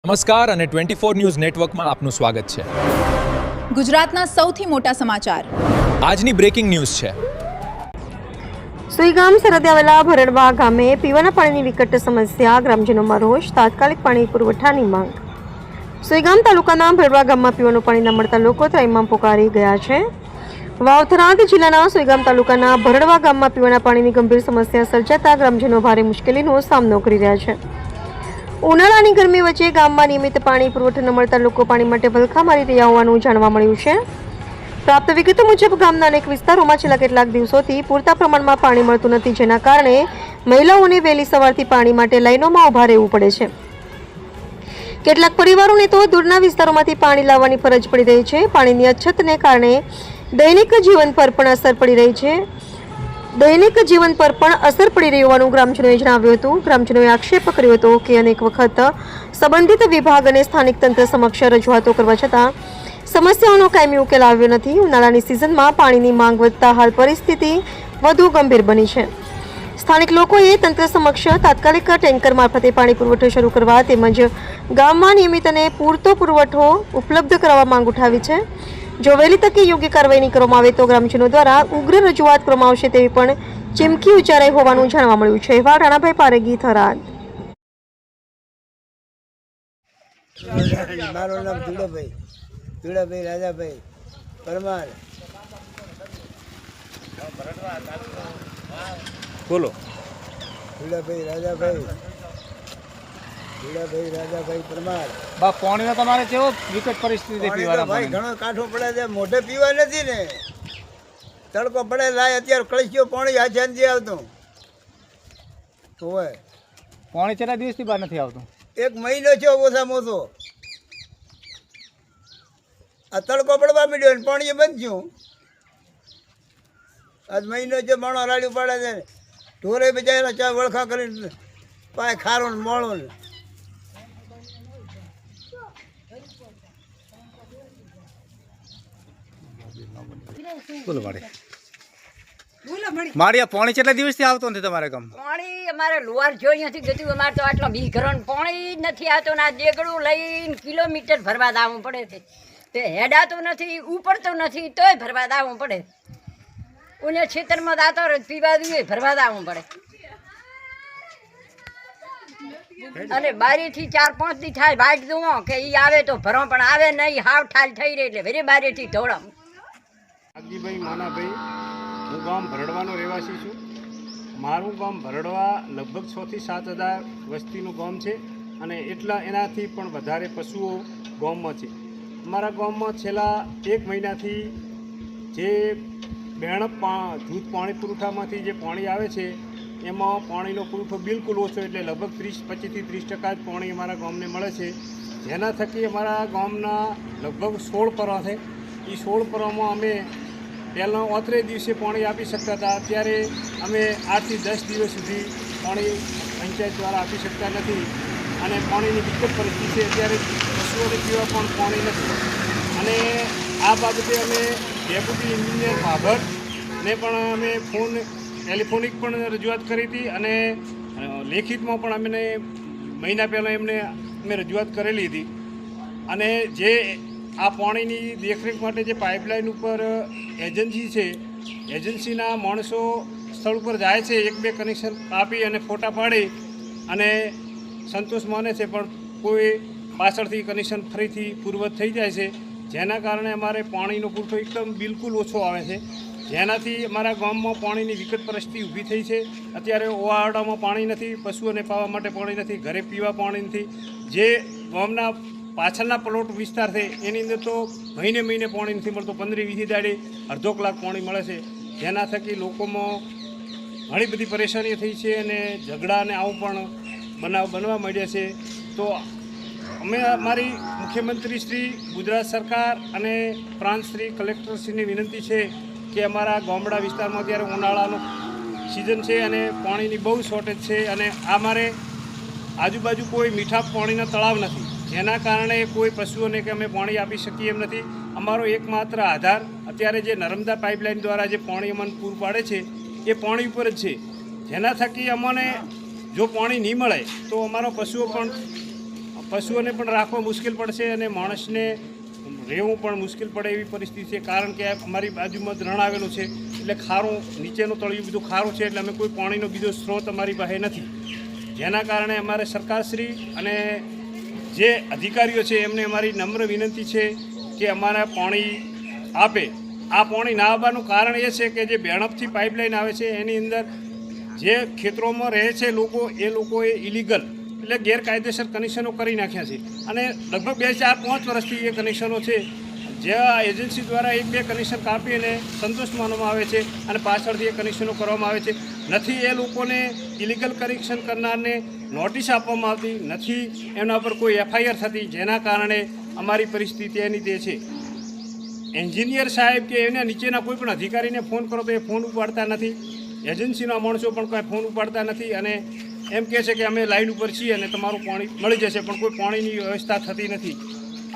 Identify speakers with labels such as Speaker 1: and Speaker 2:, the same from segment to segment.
Speaker 1: નમસ્કાર અને 24 ન્યૂઝ નેટવર્કમાં આપનું સ્વાગત છે।
Speaker 2: ગુજરાતના સૌથી મોટા સમાચાર
Speaker 1: આજની બ્રેકિંગ ન્યૂઝ છે।
Speaker 3: સુઈગામ સરહદે આવેલા ભરડવા ગામે પીવાના પાણીની વિકટ સમસ્યા, ગ્રામજનોમાં રોષ, તાત્કાલિક પાણી પુરવઠાની માંગ। સુઈગામ તાલુકાના ભરડવા ગામમાં પીવાનું પાણી ન મળતા લોકો ત્રાહિમામ પોકારી ગયા છે। વાવથરાદ જિલ્લાના સુઈગામ તાલુકાના ભરડવા ગામમાં પીવાના પાણીની ગંભીર સમસ્યા સર્જાતા ગ્રામજનો ભારે મુશ્કેલીનો સામનો કરી રહ્યા છે। ઉનાળાની ગરમી વચ્ચે ગામમાં નિયમિત પાણી પુરવઠો ન મળતા લોકો પાણી માટે વલખા મારી રહ્યા હોવાનું જાણવા મળ્યું છે। પ્રાપ્ત વિગતો મુજબ ગામના અનેક વિસ્તારોમાં છેલ્લા કેટલાક દિવસોથી પૂરતા પ્રમાણમાં પાણી મળતું નથી, જેના કારણે મહિલાઓને વહેલી સવારથી પાણી માટે લાઈનોમાં ઊભા રહેવું પડે છે। કેટલાક પરિવારોને તો દૂરના વિસ્તારોમાંથી પાણી લાવવાની ફરજ પડી રહી છે। પાણીની અછતને કારણે દૈનિક જીવન પર પણ અસર પડી રહી હોવાનું ગ્રામજનોએ જણાવ્યું હતું। ગ્રામજનોએ આક્ષેપ કર્યો હતો કે અનેક વખત સંબંધિત વિભાગ અને સ્થાનિક તંત્ર સમક્ષ રજૂઆતો કરવા છતાં સમસ્યાઓનો કાયમી ઉકેલ આવ્યો નથી। ઉનાળાની સિઝનમાં પાણીની માંગ વધતા હાલ પરિસ્થિતિ વધુ ગંભીર બની છે। સ્થાનિક લોકોએ તંત્ર સમક્ષ તાત્કાલિક ટેન્કર મારફતે પાણી પુરવઠો શરૂ કરવા તેમજ ગામમાં નિયમિત અને પૂરતો પુરવઠો ઉપલબ્ધ કરાવવા માંગ ઉઠાવી છે। જો વહેલી તકે યોગ્ય કાર્યવાહી નહીં કરવામાં આવે તો ગ્રામજનો દ્વારા ઉગ્ર રજૂઆત કરવામાં આવશે તેવી પણ ચીમકી ઉચ્ચારાઈ હોવાનું જાણવા મળ્યું છે। એવા રાણાભાઈ પારેગી, થરાદ।
Speaker 4: મારું નામ ધુડાભાઈ રાજાભાઈ પરમાર।
Speaker 1: બોલો।
Speaker 4: ધુડાભાઈ રાજાભાઈ પરમાર।
Speaker 5: બા પાણીનો તમારે કેવો વિકટ પરિસ્થિતિ
Speaker 4: પાણી તો
Speaker 5: પીવાના
Speaker 4: ભાઈ
Speaker 5: પાણીની?
Speaker 4: ઘણો કાઠો પડે છે, મોઢે પીવા નથી ને, તડકો પડે લાય અત્યારે કળશીઓ પાણી હાથે નથી આવતું। હોય
Speaker 5: પાણી કેટલા દિવસથી બહાર નથી આવતું?
Speaker 4: 1 મહિનો છે ઓછામાં ઓછો। આ તડકો પડવા માંડ્યો ને પાણી બંધ થયું। આજ મહિનો છે, માણો રાડ્યું પાડે છે, ઢોરે બિચારા ચા વળખા કરીને પાય ખારો ને મોળો ને।
Speaker 5: બોલો માળિયા પાણી કેટલા દિવસથી આવતો નથી તમારે ગામ?
Speaker 6: પાણી અમારે લોહાર જોઈ નથી ગયું। અમારે તો આટલો બીઘરણ પાણી જ નથી આવતું ને આ દેગડું લઈને કિલોમીટર ભરવા દાવું પડે છે। તે હેડાતું નથી, ઉપડતું નથી, તોય ભરવા દાવું પડે। ઉને ખેતરમાં દાતો પીવા દઈએ ભરવા દાવું પડે। અને બારીથી 4-5 દી થાય વાટ દુઓ કે ઈ આવે તો ભરો, પણ આવે નહીં, હાવ ઠાલ થઈ રહી એટલે વેરી બારીથી ધોળમ।
Speaker 7: આગજીભાઈ માનાભાઈ, હું ગામ ભરડવાનો રહેવાસી છું। મારું ગામ ભરડવા લગભગ 6 થી 7 હજાર વસ્તીનું ગામ છે અને એનાથી પણ વધારે પશુઓ ગામમાં છે। અમારા ગામમાં છેલ્લા 1 મહિનાથી જે બેણપ જૂથ પાણી પુરવઠામાંથી જે પાણી આવે છે એમાં પાણીનો પુરવઠો બિલકુલ ઓછો, એટલે લગભગ 25 થી 30% જ પાણી અમારા ગામને મળે છે। જેના થકી અમારા ગામના લગભગ 16 પરવા છે। એ 16 પરવામાં અમે પહેલાં 33 દિવસે પાણી આપી શકતા હતા, અત્યારે અમે 8 થી 10 દિવસ સુધી પાણી પંચાયત દ્વારા આપી શકતા નથી અને પાણીની વિકટ પરિસ્થિતિ છે। અત્યારે પશુઓને પીવા પણ પાણી નથી અને આ બાબતે અમે ડેપ્યુટી એન્જિનિયર ભાભરને પણ અમે ટેલિફોનિક પણ રજૂઆત કરી હતી અને લેખિતમાં પણ અમને મહિના પહેલાં અમે રજૂઆત કરેલી હતી। અને જે આ પાણીની દેખરેખ માટે જે પાઇપલાઇન ઉપર એજન્સી છે, એજન્સીના માણસો સ્થળ ઉપર જાય છે, 1-2 કનેક્શન આપી અને ફોટા પાડી અને સંતોષ માને છે, પણ કોઈ પાછળથી કનેક્શન ફરીથી પૂર્વત થઈ જાય છે, જેના કારણે અમારે પાણીનો પુરવઠો એકદમ બિલકુલ ઓછો આવે છે। જેનાથી અમારા ગામમાં પાણીની વિકટ પરિસ્થિતિ ઊભી થઈ છે। અત્યારે ઓવારડામાં પાણી નથી, પશુઓને પાવા માટે પાણી નથી, ઘરે પીવા પાણી નથી। જે ગામના પાછળના પ્લોટ વિસ્તાર છે એની અંદર તો મહિને પાણી નથી મળતું, 15-20 દાડે અડધો કલાક પાણી મળે છે। જેના થકી લોકોમાં ઘણી બધી પરેશાનીઓ થઈ છે અને ઝઘડા અને આવું પણ બનવા માંડ્યા છે। તો અમે અમારી મુખ્યમંત્રી શ્રી, ગુજરાત સરકાર અને પ્રાંત શ્રી, કલેક્ટરશ્રીની વિનંતી છે કે અમારા ગામડા વિસ્તારમાં અત્યારે ઉનાળાનો સિઝન છે અને પાણીની બહુ શોર્ટેજ છે અને અમારે આજુબાજુ કોઈ મીઠા પાણીના તળાવ નથી, જેના કારણે કોઈ પશુઓને કે અમે પાણી આપી શકીએ એમ નથી। અમારો એકમાત્ર આધાર અત્યારે જે નર્મદા પાઇપલાઇન દ્વારા જે પાણી અમને પૂરું પાડે છે એ પાણી ઉપર જ છે, જેના થકી અમને જો પાણી નહીં મળે તો અમારો પશુઓ પણ પશુઓને પણ રાખવા મુશ્કેલ પડશે અને માણસને રહેવું પણ મુશ્કેલ પડે એવી પરિસ્થિતિ છે. કારણ કે અમારી બાજુમાં રણ આવેલું છે એટલે ખારું નીચેનું તળિયું બધું ખારું છે એટલે અમે કોઈ પાણીનો બીજો સ્ત્રોત અમારી પાસે નથી. જેના કારણે અમારે સરકારશ્રી અને જે અધિકારીઓ છે એમને અમારી નમ્ર વિનંતી છે કે અમારા પાણી આપે. આ પાણી ના આવવાનું કારણ એ છે કે જે બેણપથી પાઇપલાઇન આવે છે એની અંદર જે ખેતરોમાં રહે છે લોકો એ લોકોએ ઇલીગલ એટલે ગેરકાયદેસર કનેક્શનો કરી નાખ્યા છે અને લગભગ 2, 4, 5 વર્ષથી એ કનેક્શનો છે. જે એજન્સી દ્વારા 1, 2 કનેક્શન કાપીને સંતોષ માનવામાં આવે છે અને પાછળથી એ કનેક્શનો કરવામાં આવે છે. નથી એ લોકોને ઇલીગલ કનેક્શન કરનારને નોટિસ આપવામાં આવતી, નથી એમના પર કોઈ FIR થતી, જેના કારણે અમારી પરિસ્થિતિ એની તે છે. એન્જિનિયર સાહેબ કે એના નીચેના કોઈ પણ અધિકારીને ફોન કરો તો એ ફોન ઉપાડતા નથી. એજન્સીના માણસો પણ કોઈ ફોન ઉપાડતા નથી અને એમ કહે છે કે અમે લાઈન ઉપર છીએ અને તમારું પાણી મળી જશે, પણ કોઈ પાણીની વ્યવસ્થા થતી નથી.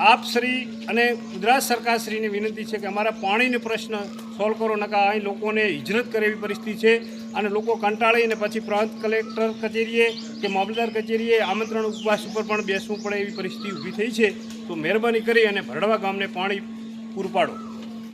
Speaker 7: આપ શ્રી અને ગુજરાત સરકારશ્રીને વિનંતી છે કે અમારા પાણીનો પ્રશ્ન સોલ્વ કરો, નકા અહીં લોકોને હિજરત કરે એવી પરિસ્થિતિ છે અને લોકો કંટાળીને પછી પ્રાંત કલેક્ટર કચેરીએ કે મામલતદાર કચેરીએ આમંત્રણ ઉપવાસ ઉપર પણ બેસવું પડે એવી પરિસ્થિતિ ઊભી થઈ છે. તો મહેરબાની કરી અને ભરડવા ગામને પાણી પૂરું પાડો.